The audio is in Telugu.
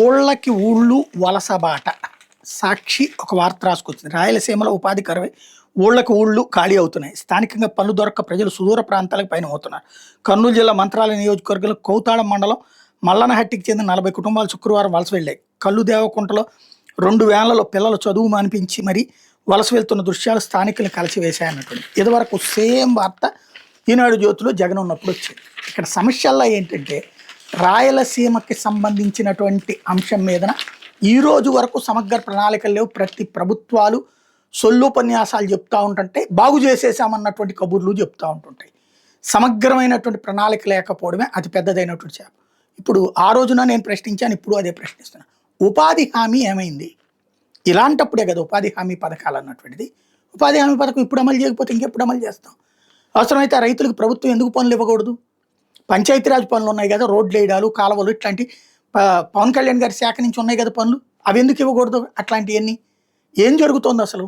ఊళ్ళకి ఊళ్ళు వలస బాట. సాక్షి ఒక వార్త రాసుకొచ్చింది. రాయలసీమలో ఉపాధి కరువై ఊళ్ళకి ఊళ్ళు ఖాళీ అవుతున్నాయి. స్థానికంగా పనులు దొరక్క ప్రజలు సుదూర ప్రాంతాలకు పైన అవుతున్నారు. కర్నూలు జిల్లా మంత్రాలయ నియోజకవర్గంలో కౌతాళం మండలం మల్లనహట్టికి చెందిన 40 కుటుంబాలు శుక్రవారం వలస వెళ్ళాయి. కల్లు దేవకుంటలో 2 వ్యాన్లలో పిల్లలు చదువు మానిపించి మరీ వలస వెళ్తున్న దృశ్యాలు స్థానికులను కలిసివేశాయన్నటువంటి. ఇదివరకు సేమ్ వార్త ఈనాడు జ్యోతిలో జగన్ ఉన్నప్పుడు వచ్చింది. ఇక్కడ సమస్యల్లో ఏంటంటే రాయలసీమకి సంబంధించినటువంటి అంశం మీదన ఈ రోజు వరకు సమగ్ర ప్రణాళికలు లేవు. ప్రతి ప్రభుత్వాలు సొల్లుపన్యాసాలు చెప్తూ ఉంటుంటే బాగు చేసేసామన్నటువంటి కబుర్లు చెప్తూ ఉంటుంటాయి. సమగ్రమైనటువంటి ప్రణాళిక లేకపోవడమే అతి పెద్దదైనటువంటి చేప. ఇప్పుడు ఆ రోజున నేను ప్రశ్నించాను, ఇప్పుడు అదే ప్రశ్నిస్తున్నాను. ఉపాధి హామీ ఏమైంది? ఇలాంటప్పుడే కదా ఉపాధి హామీ పథకాలు అన్నటువంటిది. ఉపాధి హామీ పథకం ఇప్పుడు అమలు చేయకపోతే ఇంకెప్పుడు అమలు చేస్తాం? అవసరమైతే ఆ రైతులకు ప్రభుత్వం ఎందుకు పనులు ఇవ్వకూడదు? పంచాయతీరాజ్ పనులు ఉన్నాయి కదా, రోడ్లు వేయడాలు, కాలువలు, ఇట్లాంటి పవన్ కళ్యాణ్ గారి శాఖ నుంచి ఉన్నాయి కదా పనులు, అవి ఎందుకు ఇవ్వకూడదు? అట్లాంటివన్నీ ఏం జరుగుతోంది అసలు?